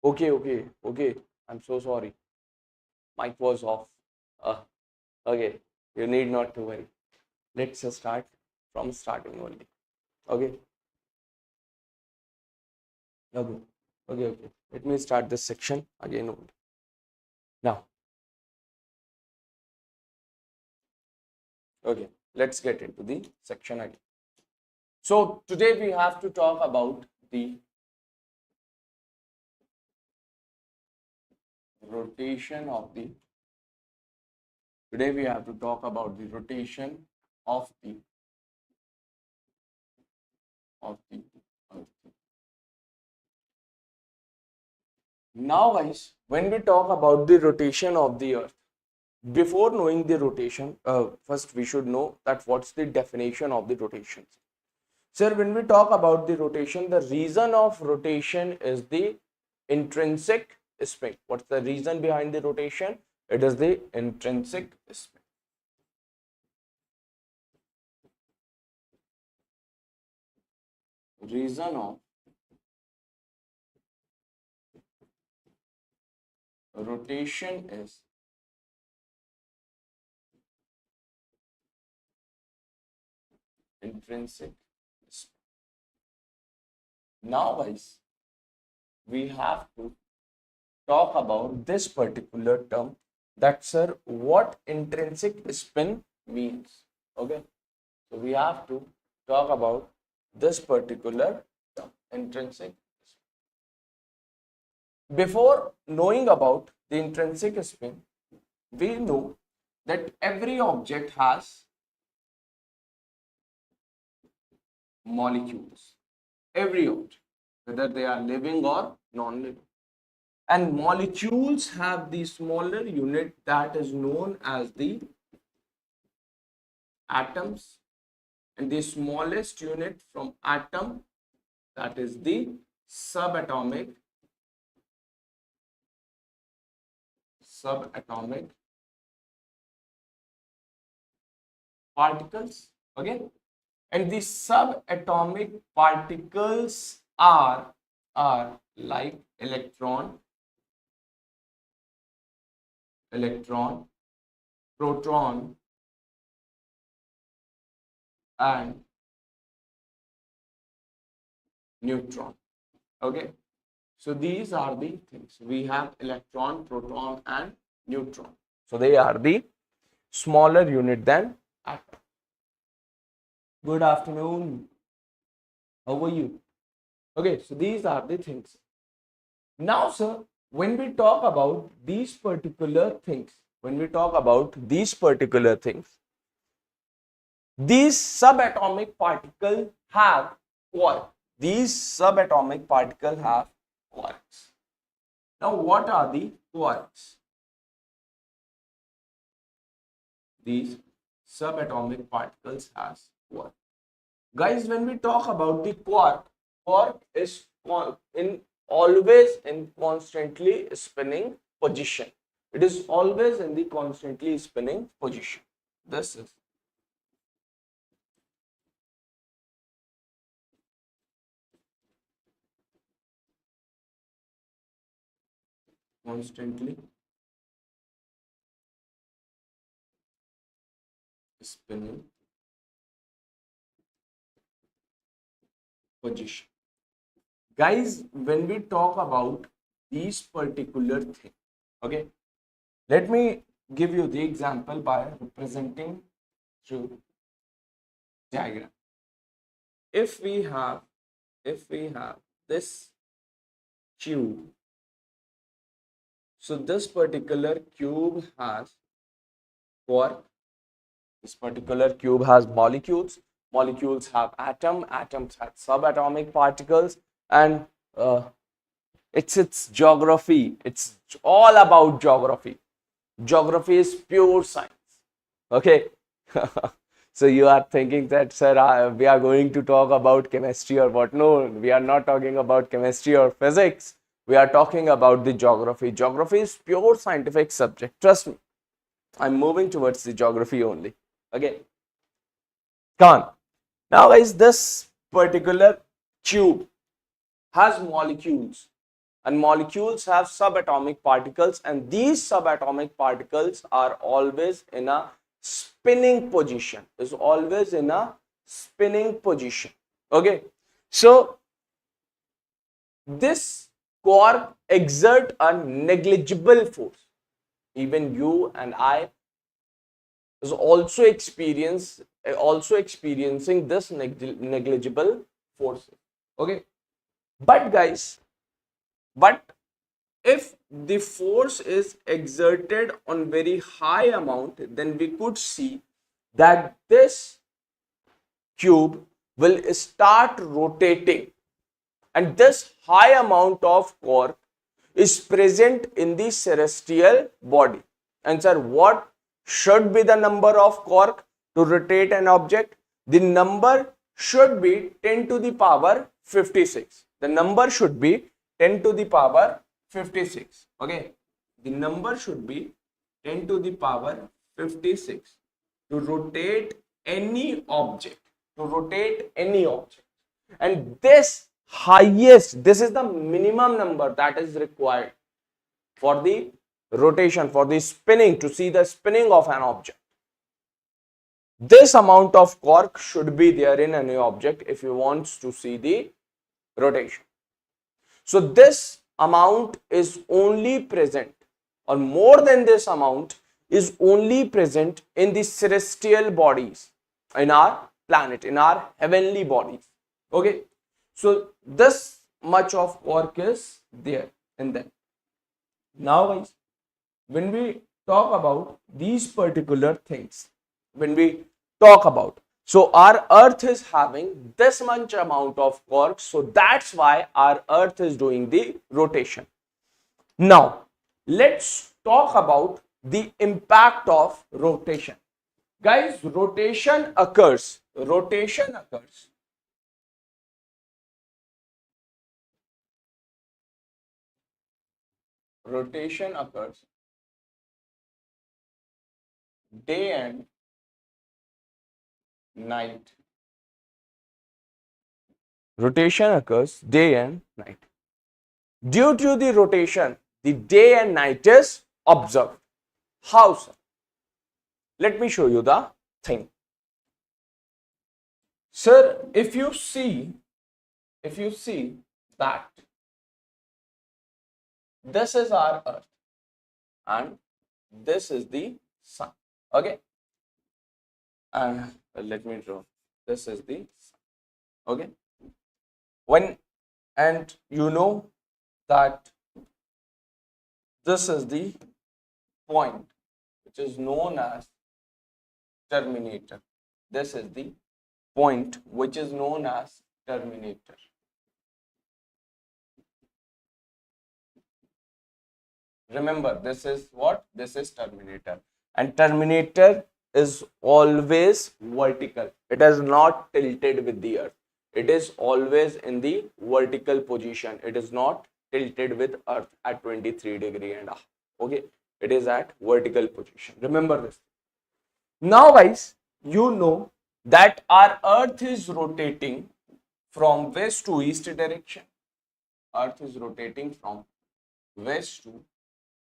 Okay. I'm so sorry. Mic was off. Uh, okay, you need not to worry. Let's just start from starting only. Okay, okay, okay. Let me start this section again only. Now, okay, let's get into the section again. So today we have to talk about the rotation of the. Today we have to talk about the rotation of the of the Earth. Now, guys, when we talk about the rotation of the Earth, before knowing the rotation, first we should know that what's the definition of the rotation. Sir, when we talk about the rotation, the reason of rotation is the intrinsic spin. What's the reason behind the rotation? It is the intrinsic spin. Reason of rotation is intrinsic spin. Now, guys, we have to talk about this particular term, that sir, what intrinsic spin means. Okay, so we have to talk about this particular term, intrinsic spin. Before knowing about the intrinsic spin, we know that every object has molecules. Every object, whether they are living or non-living. And molecules have the smaller unit that is known as the atoms, and the smallest unit from atom, that is the subatomic particles. Okay, and the subatomic particles are like electron, proton, and neutron. Okay, so these are the things. We have electron, proton, and neutron. So they are the smaller unit than atom. Good afternoon. How are you? Okay, so these are the things. Now, sir, when we talk about these particular things, these subatomic particles have quarks. These subatomic particles have quarks. Now, what are the quarks? These subatomic particles has quark. Guys, when we talk about the quark is in always in constantly spinning position. It is always in the constantly spinning position. This is constantly spinning position. Guys, when we talk about these particular things, okay, let me give you the example by representing through diagram. If we have this cube, so this particular cube has quark. This particular cube has molecules. Molecules have atoms have subatomic particles, and it's geography. It's all about geography. Geography is pure science. Okay. So you are thinking that, sir, we are going to talk about chemistry or what? No, we are not talking about chemistry or physics. We are talking about the geography. Geography is pure scientific subject. Trust me. I'm moving towards the geography only. Okay. Come on. Now, guys, this particular tube has molecules. and molecules have subatomic particles, and these subatomic particles are always in a spinning position, is always in a spinning position. Okay, so this quark exert a negligible force. Even you and I is also experiencing this negligible forces. Okay, but guys, but if the force is exerted on very high amount, then we could see that this cube will start rotating, and this high amount of quark is present in the celestial body. And sir, what should be the number of quark to rotate an object? The number should be 10 to the power 56. The number should be 10 to the power 56. Okay, the number should be 10 to the power 56 to rotate any object, to rotate any object. And this highest, this is the minimum number that is required for the rotation, for the spinning, to see the spinning of an object. This amount of quark should be there in any object if you want to see the rotation. So this amount is only present, or more than this amount is only present in the celestial bodies, in our planet, in our heavenly bodies. Okay, so this much of quark is there in them. Now guys, when we talk about these particular things, when we talk about, so our earth is having this much amount of quark, so that's why our earth is doing the rotation. Now let's talk about the impact of rotation. Guys, rotation occurs day and night. Rotation occurs day and night. Due to the rotation, the day and night is observed. How, sir? Let me show you the thing. Sir, if you see that this is our earth and this is the sun. Okay, and let me draw, this is the sun. Okay, when, and you know that this is the point which is known as terminator. This is the point which is known as terminator. Remember, this is what? This is terminator. And terminator is always vertical. It is not tilted with the earth. It is always in the vertical position. It is not tilted with earth at 23 degree and a half. Okay, it is at vertical position. Remember this. Now guys, you know that our earth is rotating from west to east direction. Earth is rotating from west to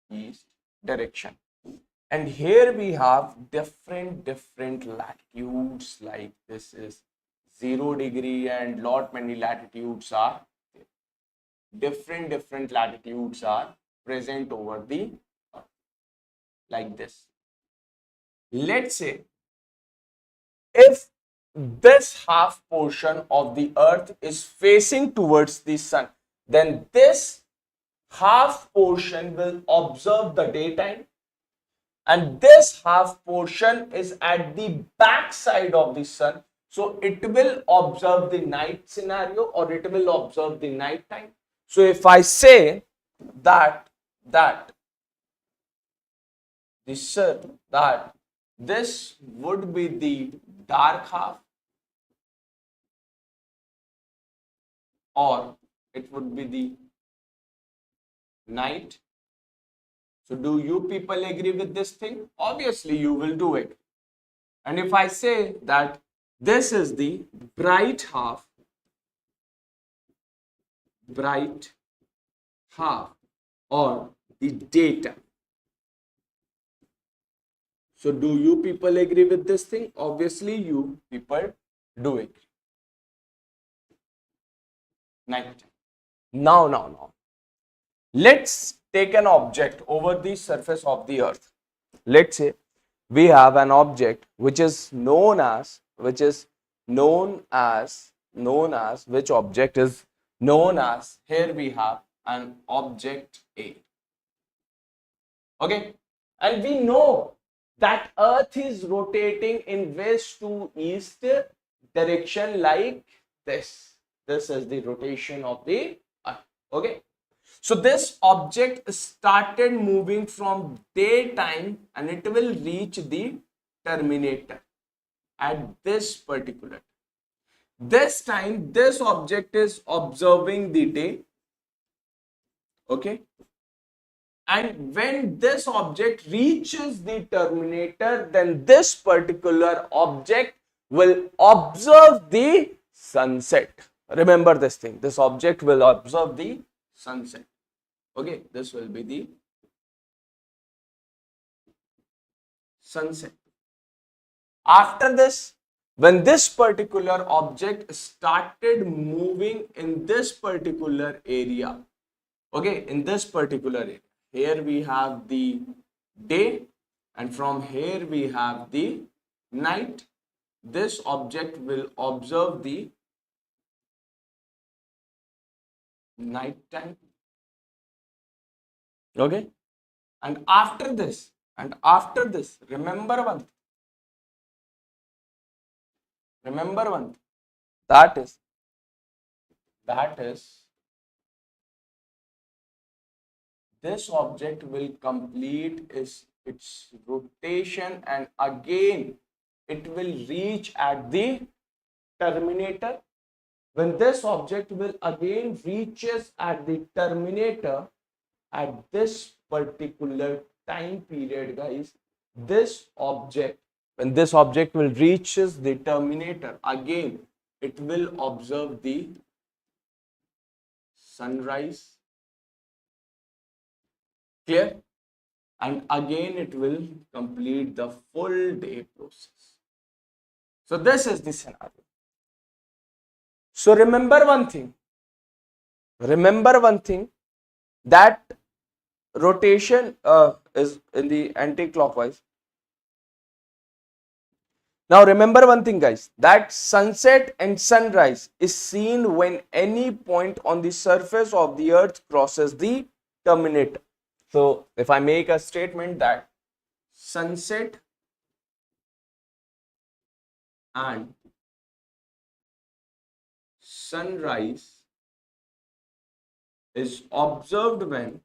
east direction. And here we have different latitudes, like this is 0 degree and lot many latitudes are there. Different latitudes are present over the earth, like this. Let's say if this half portion of the earth is facing towards the sun, then this half portion will observe the daytime, and this half portion is at the back side of the sun, so it will observe the night scenario, or it will observe the night time. So if I say that this would be the dark half, or it would be the night. So do you people agree with this thing? Obviously you will do it. And if I say that this is the bright half have or the daytime. So do you people agree with this thing? Obviously you people do agree. Nighttime. Now. Let's take an object over the surface of the earth. Let's say we have an object which is known as which object is known as, here we have an object A. Okay, and we know that earth is rotating in west to east direction like this is the rotation of the earth. Okay, so this object started moving from daytime and it will reach the terminator at this particular time. This time this object is observing the day. Okay, and when this object reaches the terminator, then this particular object will observe the sunset. Remember this thing, this object will observe the sunset. Okay, this will be the sunset. After this, when this particular object started moving in this particular area, okay, in this particular area, here we have the day and from here we have the night. This object will observe the night time. Okay, and after this, remember one thing, that is this object will complete its rotation and again it will reach at the terminator. When this object will again reaches at the terminator at this particular time period, guys, when this object will reaches the terminator, again it will observe the sunrise. Clear? And again it will complete the full day process. So this is the scenario. So remember one thing, that rotation is in the anti-clockwise. Now remember one thing, guys, that sunset and sunrise is seen when any point on the surface of the earth crosses the terminator. So if I make a statement that sunset and sunrise is observed when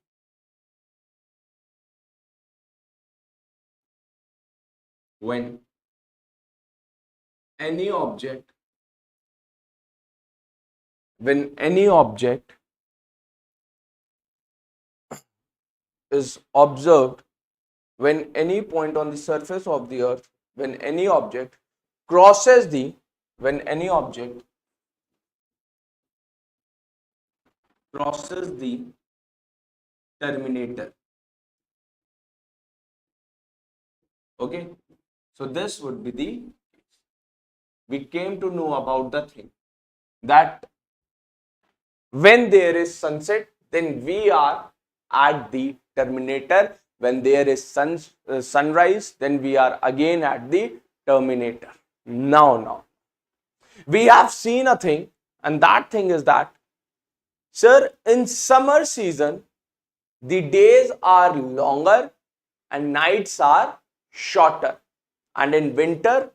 any object is observed when any point on the surface of the earth, when any object crosses the terminator. Okay, so this would be the, we came to know about the thing that when there is sunset, then we are at the terminator. When there is sunrise, then we are again at the terminator. Now, we have seen a thing, and that thing is that, sir, in summer season, the days are longer and nights are shorter. And in winter,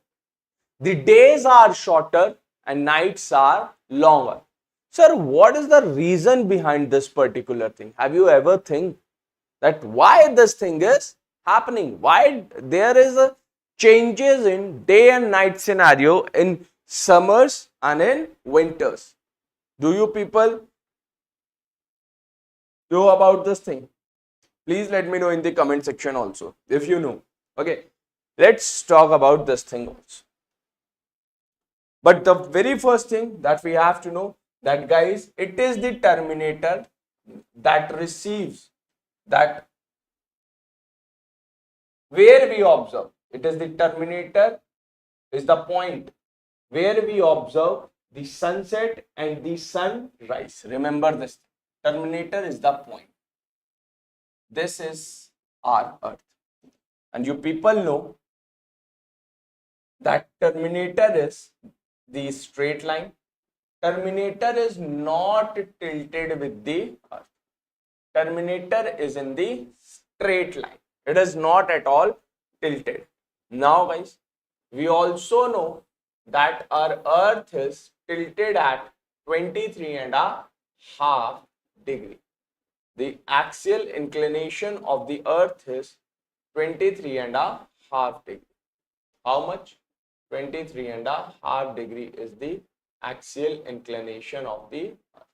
the days are shorter and nights are longer. Sir, what is the reason behind this particular thing? Have you ever think that why this thing is happening? Why there is a changes in day and night scenario in summers and in winters? Do you people know about this thing? Please let me know in the comment section also if you know. Okay, let's talk about this thing also. But the very first thing that we have to know that, guys, it is the terminator that receives, that where we observe, it is the terminator is the point where we observe the sunset and the sunrise. Remember this, terminator is the point. This is our earth, and you people know that terminator is the straight line. Terminator is not tilted with the earth. Terminator is in the straight line. It is not at all tilted. Now guys, we also know that our earth is tilted at 23.5 degree. The axial inclination of the earth is 23.5 degree. How much? 23.5 degree is the axial inclination of the earth.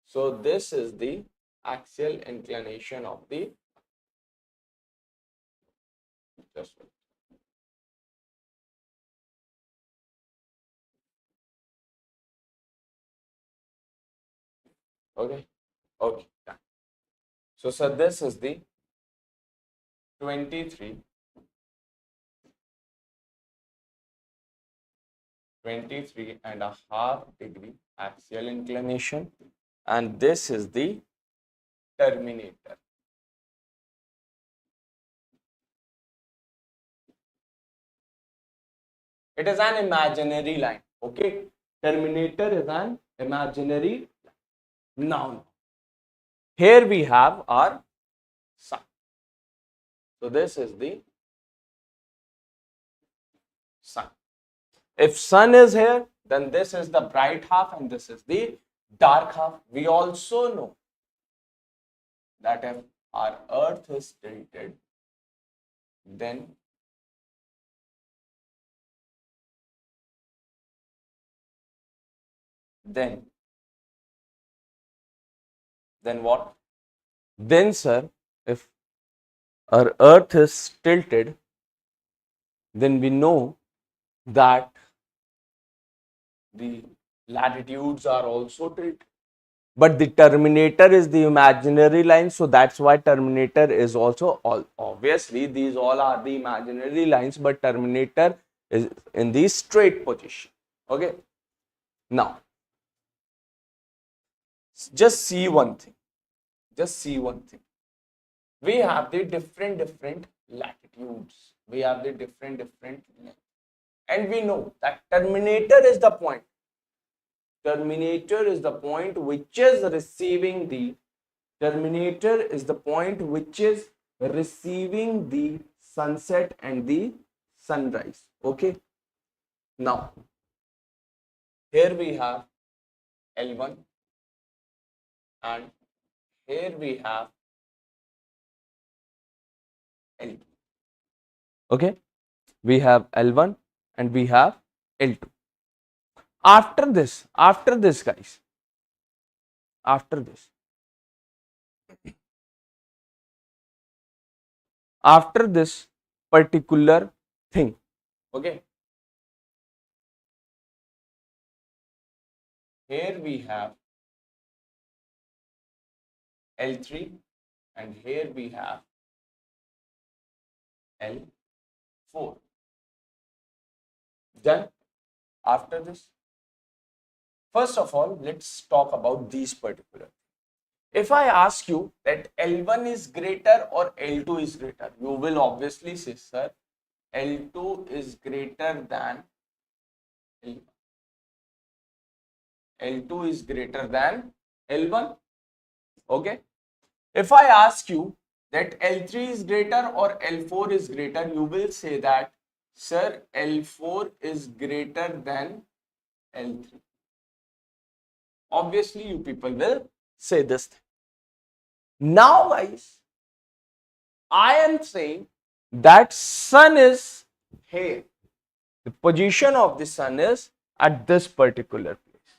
So this is the axial inclination of the just okay. Okay. So sir, this is the 23 and a half degree axial inclination, and this is the terminator. It is an imaginary line. Okay, terminator is an imaginary line. Now here we have our sun. So this is the sun. If sun is here, then this is the bright half and this is the dark half. We also know that if our earth is tilted, then what? Then sir, if our earth is tilted, then we know that the latitudes are also tilted. But the terminator is the imaginary line, so that's why terminator is also all. Obviously, these all are the imaginary lines, but terminator is in the straight position. Okay. Now, just see one thing. We have the different latitudes. We have the different lengths. And we know that terminator is the point. Terminator is the point which is receiving the sunset and the sunrise. Okay. Now, here we have L1 and here we have L2. Okay. We have L1 and we have L2. After this guys, after this particular thing, okay, here we have L3 and here we have L4. Done. After this, first of all, let's talk about these particular. If I ask you that L1 is greater or L2 is greater, you will obviously say, sir, L2 is greater than L1. L2 is greater than L1. Okay. If I ask you that L3 is greater or L4 is greater, you will say that, sir, L4 is greater than L3. Obviously, you people will say this thing. Now, guys, I am saying that sun is here. The position of the sun is at this particular place.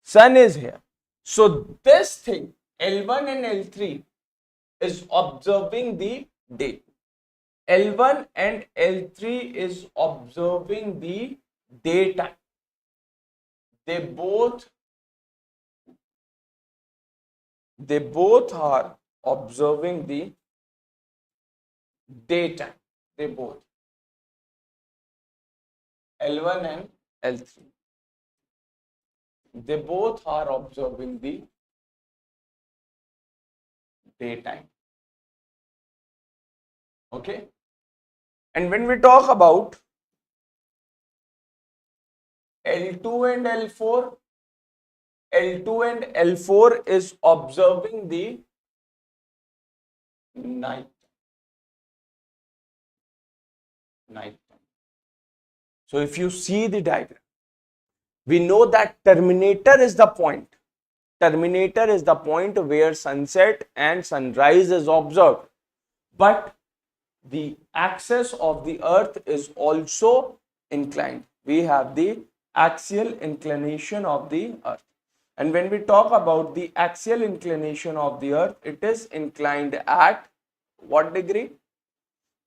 Sun is here. So, this thing, L1 and L3, is observing the day. L1 and L3 is observing the daytime. They both They both are observing the daytime. They both, L1 and L3, they both are observing the daytime. Okay. And when we talk about L2 and L4, L2 and L4 is observing the night. Night. So if you see the diagram, we know that terminator is the point. Terminator is the point where sunset and sunrise is observed. But the axis of the earth is also inclined. We have the axial inclination of the earth. And when we talk about the axial inclination of the earth, it is inclined at what degree?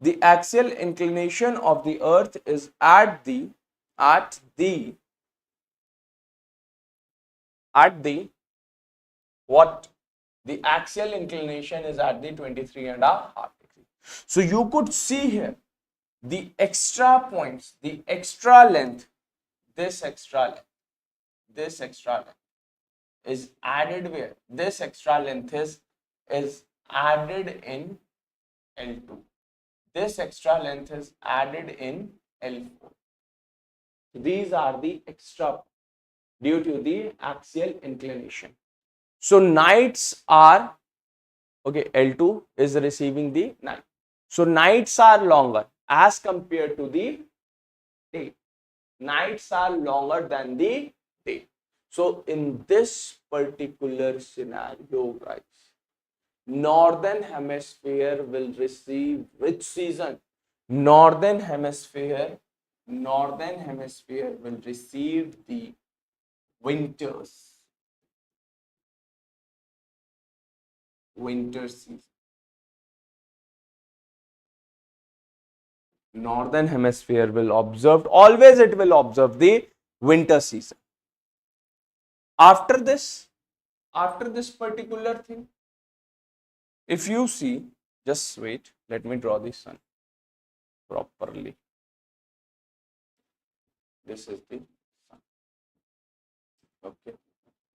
The axial inclination of the earth is at the what? The axial inclination is at the 23.5 degree. So you could see here the extra points, the extra length, this extra length is added where? This extra length is added in L2. This extra length is added in L4. These are the extra due to the axial inclination. So nights are, okay, L2 is receiving the night. So nights are longer as compared to the day. Nights are longer than the day. So in this particular scenario, guys, northern hemisphere will receive which season? Northern hemisphere will receive the winters. Winter season. Northern hemisphere will observe, always it will observe the winter season. After this particular thing, if you see, just wait, let me draw the sun properly. This is the sun. Okay.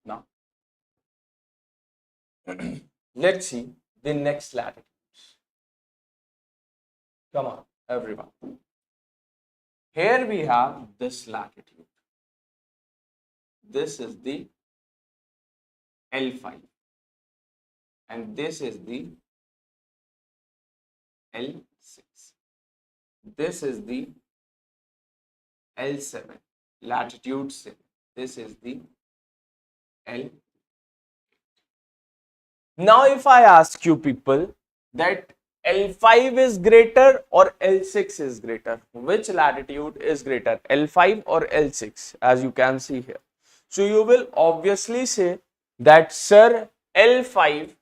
Now, let's see the next latitudes. Come on, everyone. Here we have this latitude. This is the L5 and this is the L6. This is the L7, latitude 7. This is the L. Now if I ask you people that L5 is greater or L6 is greater, which latitude is greater, L5 or L6, as you can see here. So you will obviously say that sir, L5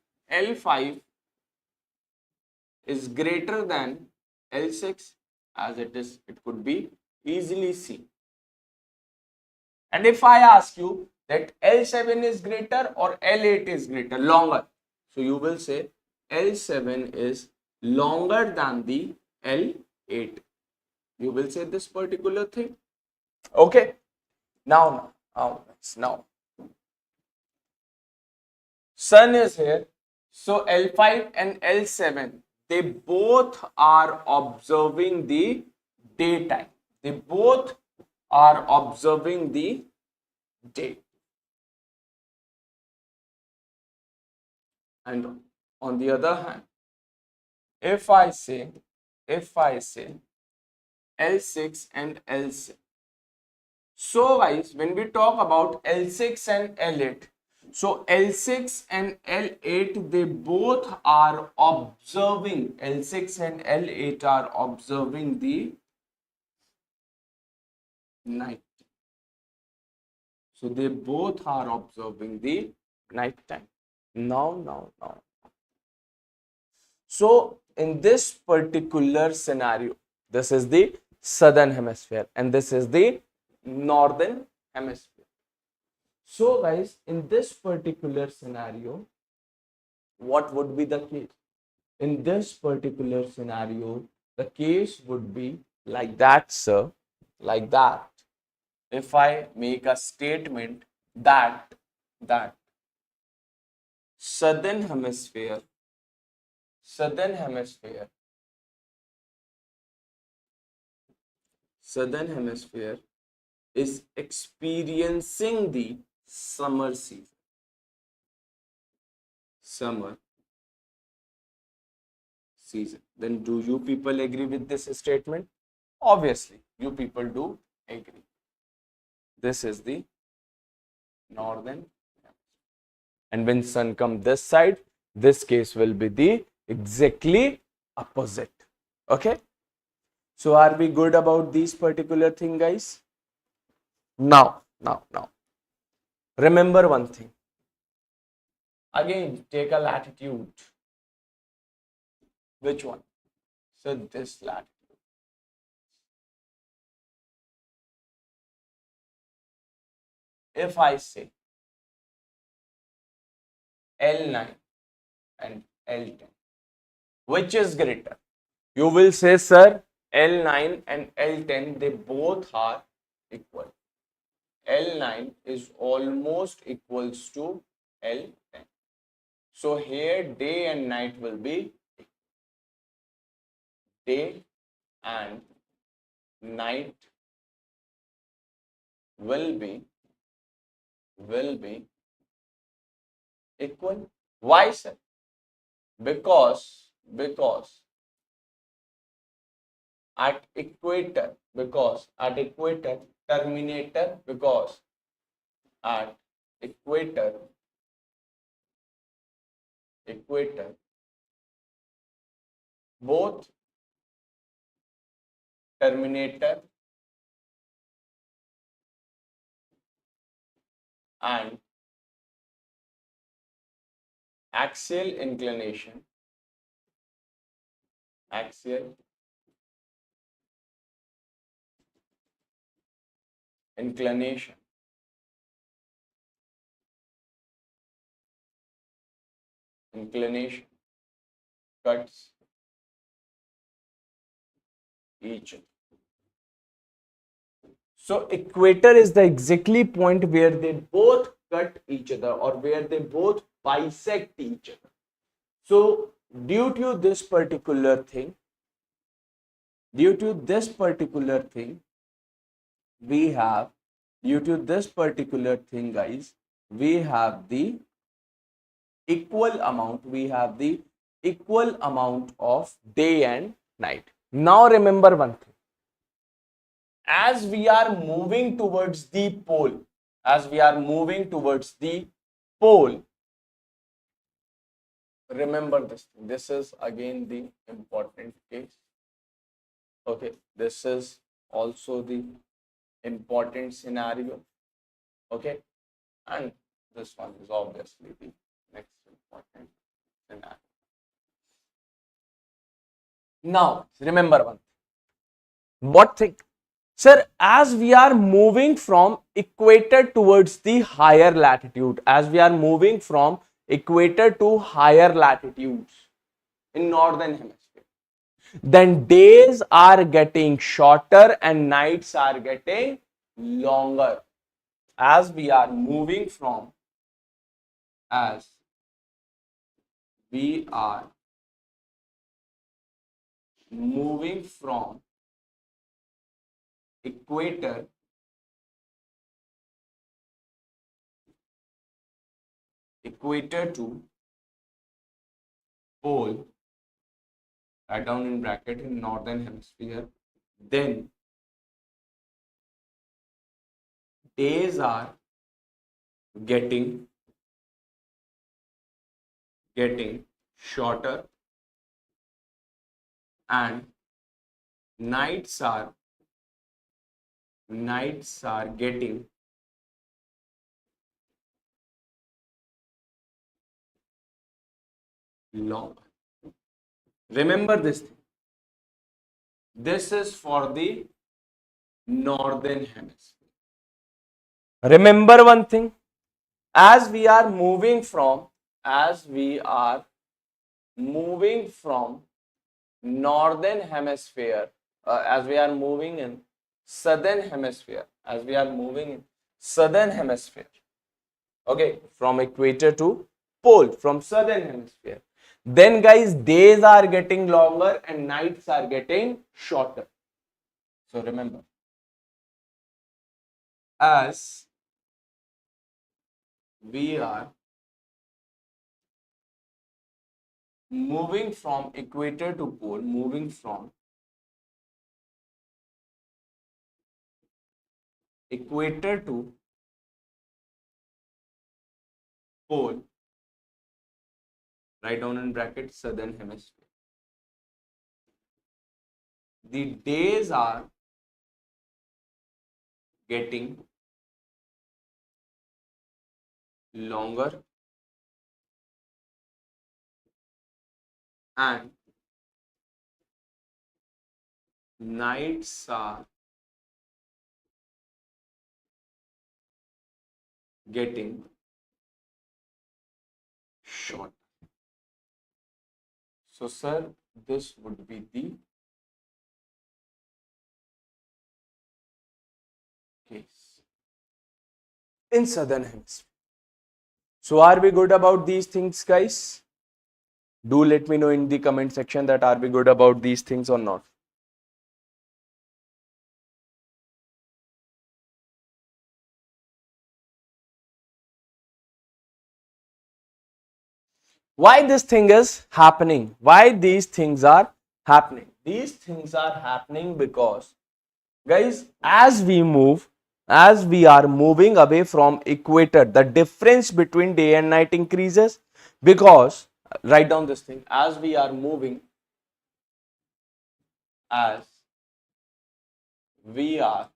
is greater than L6, as it could be easily seen. And if I ask you that L7 is greater or L8 is greater, longer, so you will say L7 is longer than the L8. You will say this particular thing. Okay. Now, sun is here. So L5 and L7, they both are observing the daytime. They both are observing the day. And on the other hand, if I say L6 and L7. So guys, when we talk about L6 and L8, so L6 and L8, they both are observing, L6 and L8 are observing the night. So they both are observing the night time. Now. So in this particular scenario, this is the southern hemisphere and this is the northern hemisphere. So guys, in this particular scenario, what would be the case? In this particular scenario, the case would be like that, sir, like that. If I make a statement that southern hemisphere, southern hemisphere, southern hemisphere is experiencing the summer season, summer season. Then do you people agree with this statement? Obviously, you people do agree. This is the northern. And when sun comes this side, this case will be the exactly opposite. Okay. So are we good about these particular thing, guys? Now. Remember one thing. Again, take a latitude. Which one? So this latitude. If I say L9 and L10, which is greater? You will say, sir, L9 and L10, they both are equal. L9 is almost equals to L10. So here day and night will be equal. Day and night will be equal. Why, sir? Because at equator, terminator, because at equator, both terminator and axial inclination cuts each other. So equator is the exactly point where they both cut each other or where they both bisect each other. So due to this particular thing, we have due to this particular thing, guys, we have the equal amount of day and night. Now remember one thing. As we are moving towards the pole, remember this thing. This is again the important case. Okay, this is also the important scenario. Okay, and this one is obviously the next important scenario. Now remember one thing. What thing? Sir, as we are moving from equator towards the higher latitude, to higher latitudes in northern hemisphere, then days are getting shorter and nights are getting longer. As we are moving from equator to pole, write down in bracket, in northern hemisphere, then days are getting shorter and nights are getting longer. Remember this thing. This is for the northern hemisphere. Remember one thing. As we are moving from moving from northern hemisphere, as we are moving in southern hemisphere, okay, from equator to pole, from southern hemisphere, then guys days are getting longer and nights are getting shorter. So remember, as we are moving from equator to pole, moving from equator to pole, write down in brackets southern hemisphere, the days are getting longer and nights are getting short. So, sir, this would be the case in southern hemisphere. So, are we good about these things, guys? Do let me know in the comment section that are we good about these things or not. Why this thing is happening? Why these things are happening? These things are happening because, guys, as we are moving away from equator, the difference between day and night increases because, write down this thing, as we are moving, as we are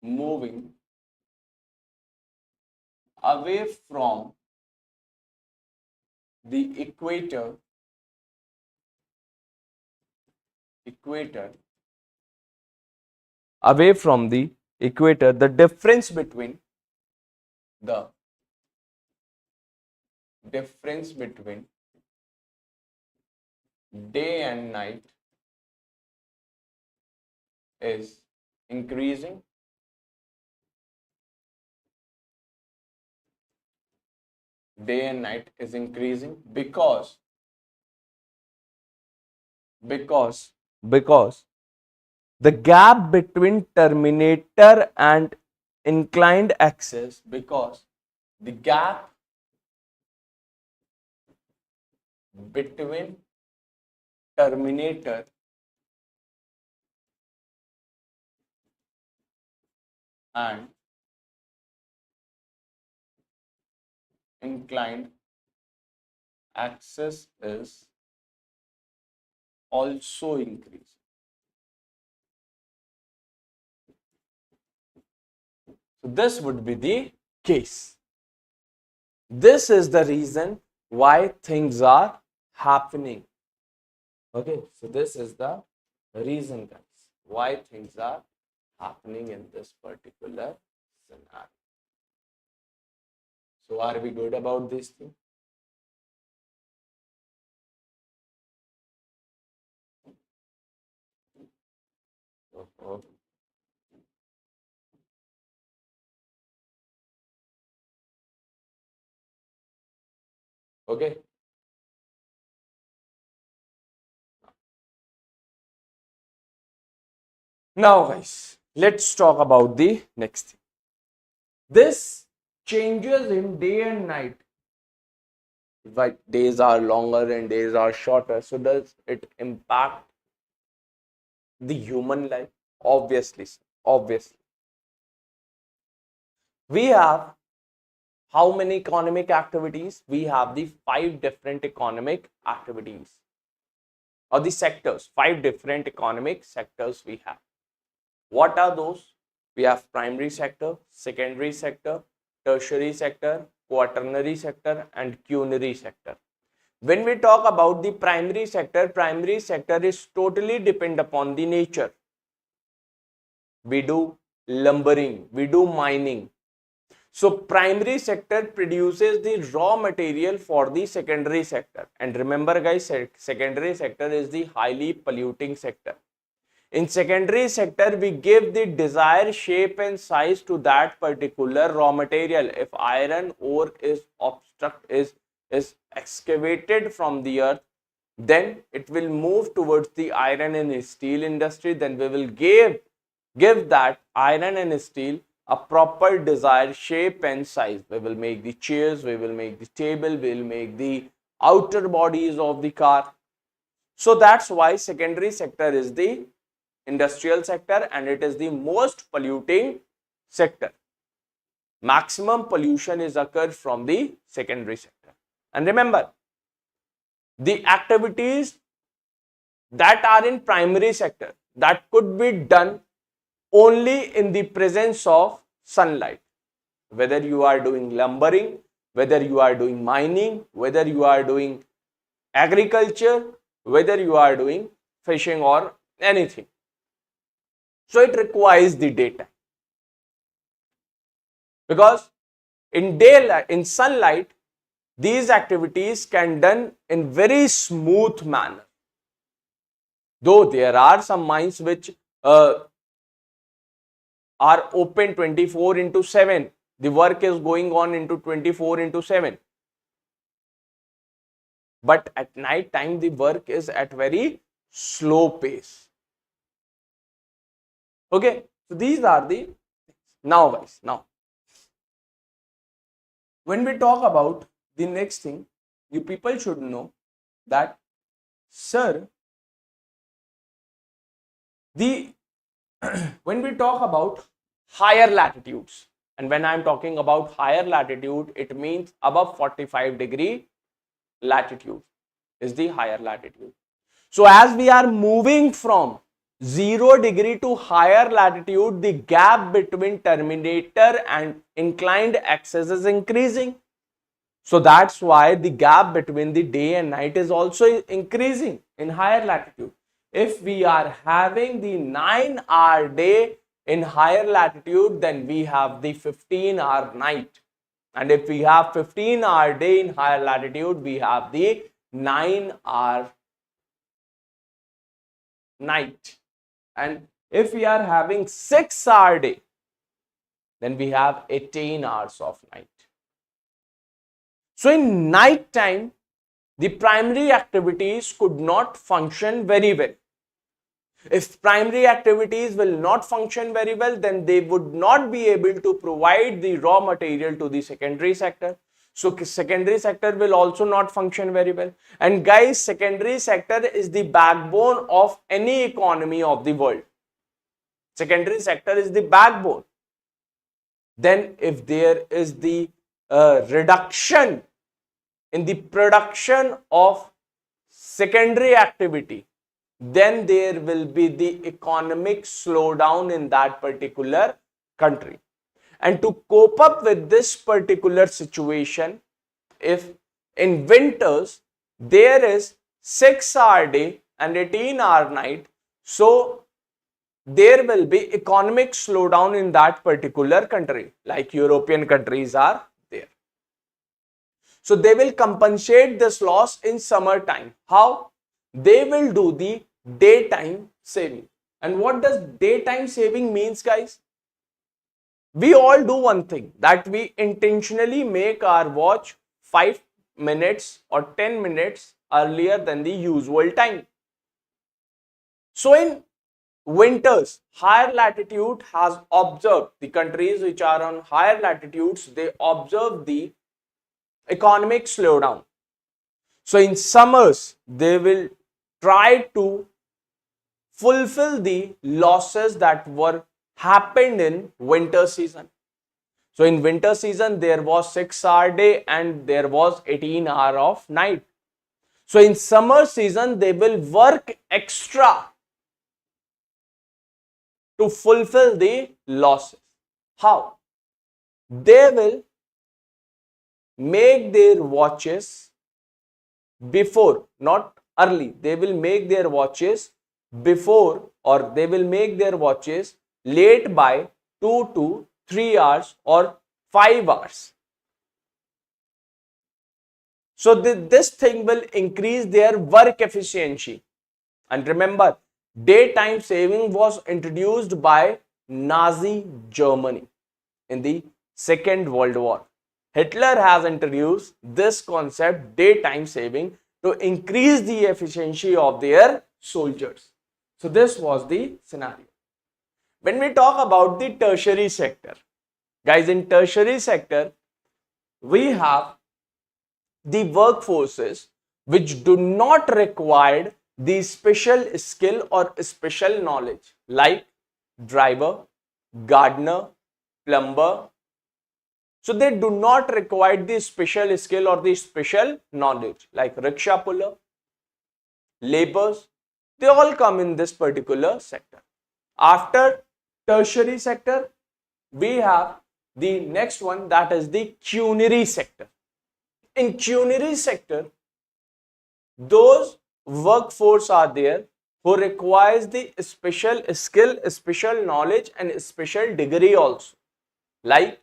moving away from the equator, away from the equator, the difference between the difference between day and night is increasing. Day and night is increasing because because the gap between terminator and inclined axis, because the gap between terminator and inclined axis is also increasing. So this would be the case. This is the reason why things are happening. Okay, so this is the reason, guys, why things are happening in this particular scenario. So are we good about this thing? Oh. Okay. Now, guys, let's talk about the next thing. This changes in day and night. Right, days are longer and days are shorter. So does it impact the human life? Obviously, sir. Obviously. We have how many economic activities? We have the 5 different economic activities or the sectors. 5 different economic sectors we have. What are those? We have primary sector, secondary sector, tertiary sector, quaternary sector, and quinary sector. When we talk about the primary sector is totally depend upon the nature. We do lumbering, we do mining. So primary sector produces the raw material for the secondary sector. And remember guys, secondary sector is the highly polluting sector. In secondary sector, we give the desired shape and size to that particular raw material. If iron ore is excavated from the earth, then it will move towards the iron and steel industry. Then we will give that iron and steel a proper desired shape and size. We will make the chairs, we will make the table, we will make the outer bodies of the car. So that's why secondary sector is the industrial sector, and it is the most polluting sector. Maximum pollution is occurred from the secondary sector. And remember, the activities that are in primary sector, that could be done only in the presence of sunlight. Whether you are doing lumbering, whether you are doing mining, whether you are doing agriculture, whether you are doing fishing or anything. So it requires the daytime. Because in daylight, in sunlight, these activities can done in very smooth manner. Though there are some mines which are open 24/7, the work is going on into 24/7. But at night time, the work is at very slow pace. Okay, so these are the things. Now guys, now when we talk about the next thing, you people should know that, sir, the when we talk about higher latitudes, and when I am talking about higher latitude, it means above 45° latitude is the higher latitude. So as we are moving from 0° to higher latitude, the gap between terminator and inclined axis is increasing. So that's why the gap between the day and night is also increasing in higher latitude. If we are having the 9-hour day in higher latitude, then we have the 15-hour night. And if we have 15-hour day in higher latitude, we have the 9-hour night. And if we are having 6-hour day, then we have 18 hours of night. So in night time, the primary activities could not function very well. If primary activities will not function very well, then they would not be able to provide the raw material to the secondary sector. So secondary sector will also not function very well. And guys, secondary sector is the backbone of any economy of the world. Secondary sector is the backbone. Then if there is the reduction in the production of secondary activity, then there will be the economic slowdown in that particular country. And to cope up with this particular situation, if in winters there is 6-hour day and 18-hour night, so there will be economic slowdown in that particular country, like European countries are there. So they will compensate this loss in summertime. How? They will do the daytime saving. And what does daytime saving means, guys? We all do one thing, that we intentionally make our watch 5 minutes or 10 minutes earlier than the usual time. So in winters, higher latitude has observed, the countries which are on higher latitudes, they observe the economic slowdown. So in summers, they will try to fulfill the losses that were happened in winter season. So in winter season, there was 6-hour day and there was 18-hour of night. So in summer season, they will work extra to fulfill the losses. How? They will make their watches before, not early, they will make their watches before, or they will make their watches late by 2 to 3 hours or 5 hours. So this thing will increase their work efficiency. And remember, daytime saving was introduced by Nazi Germany in the Second World War. Hitler has introduced this concept, daytime saving, to increase the efficiency of their soldiers. So this was the scenario. When we talk about the tertiary sector, guys, in tertiary sector, we have the workforces which do not require the special skill or special knowledge, like driver, gardener, plumber. So they do not require the special skill or the special knowledge, like rickshaw puller, laborers. They all come in this particular sector. After tertiary sector, we have the next one, that is the culinary sector. In culinary sector, those workforce are there who requires the special skill, special knowledge and special degree also, like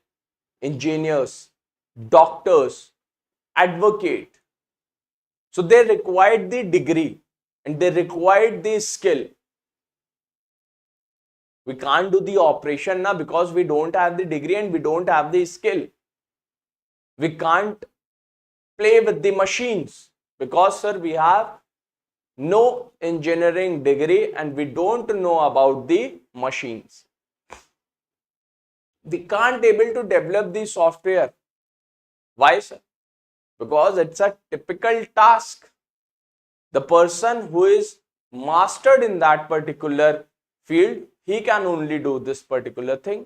engineers, doctors, advocate. So they required the degree and they required the skill. We can't do the operation now because we don't have the degree and we don't have the skill. We can't play with the machines because, sir, we have no engineering degree and we don't know about the machines. We can't able to develop the software. Why, sir? Because it's a typical task. The person who is mastered in that particular field, he can only do this particular thing.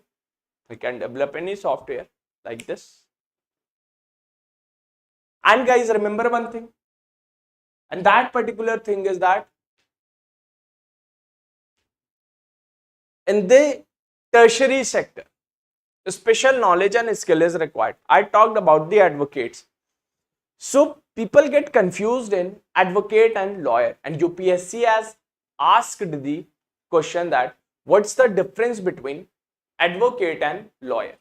He can develop any software like this. And guys, remember one thing, and that particular thing is that in the tertiary sector, special knowledge and skill is required. I talked about the advocates. So people get confused in advocate and lawyer, and UPSC has asked the question that what's the difference between advocate and lawyer?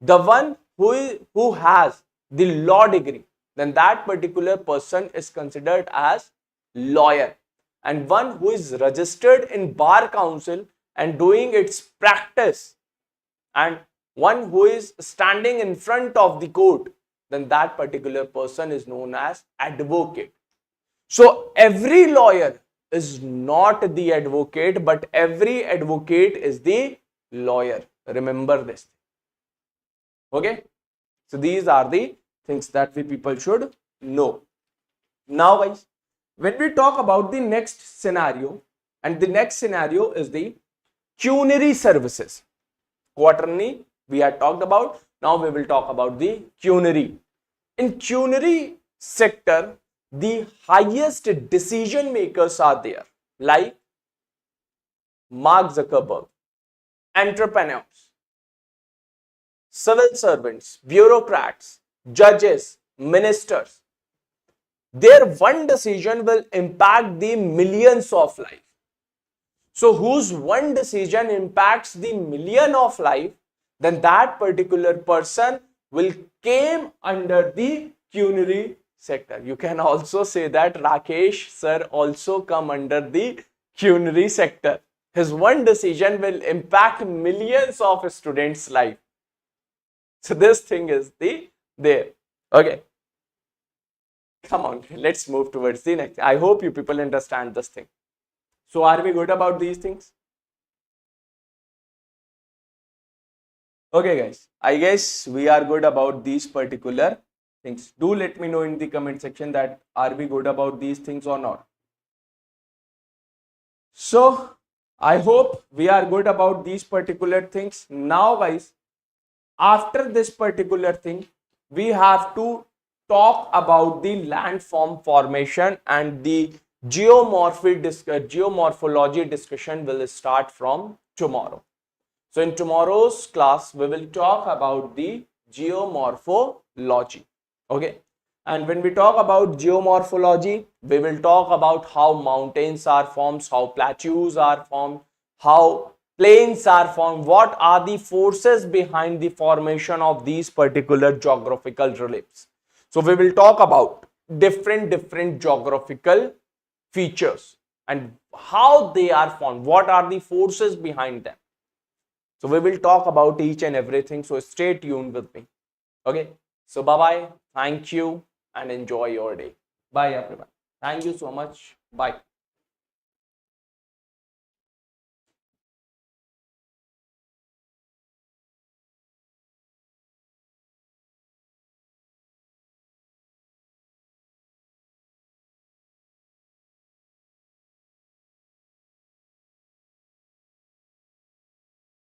The one who has the law degree, then that particular person is considered as lawyer, and one who is registered in bar council and doing its practice, and one who is standing in front of the court, then that particular person is known as advocate. So every lawyer is not the advocate, but every advocate is the lawyer. Remember this. Okay, so these are the things that we people should know. Now guys, when we talk about the next scenario, and the next scenario is the culinary services. Quaternary we had talked about. Now we will talk about the culinary. In culinary sector, the highest decision makers are there, like Mark Zuckerberg, entrepreneurs, civil servants, bureaucrats, judges, ministers. Their one decision will impact the millions of lives. So whose one decision impacts the million of life, then that particular person will came under the culinary sector. You can also say that Rakesh sir also come under the culinary sector. His one decision will impact millions of students' life. So this thing is there. Okay. Come on, let's move towards the next. I hope you people understand this thing. So are we good about these things? Okay guys, I guess we are good about these particular things. Do let me know in the comment section that are we good about these things or not. So I hope we are good about these particular things. Now guys, after this particular thing, we have to talk about the landform formation, and the geomorphology discussion will start from tomorrow. So in tomorrow's class, we will talk about the geomorphology. Okay. And when we talk about geomorphology, we will talk about how mountains are formed, how plateaus are formed, how plains are formed, what are the forces behind the formation of these particular geographical reliefs. So we will talk about different geographical features and how they are formed, what are the forces behind them. So we will talk about each and everything, so stay tuned with me. Okay, so bye bye, thank you and enjoy your day. Bye everyone, thank you so much, bye.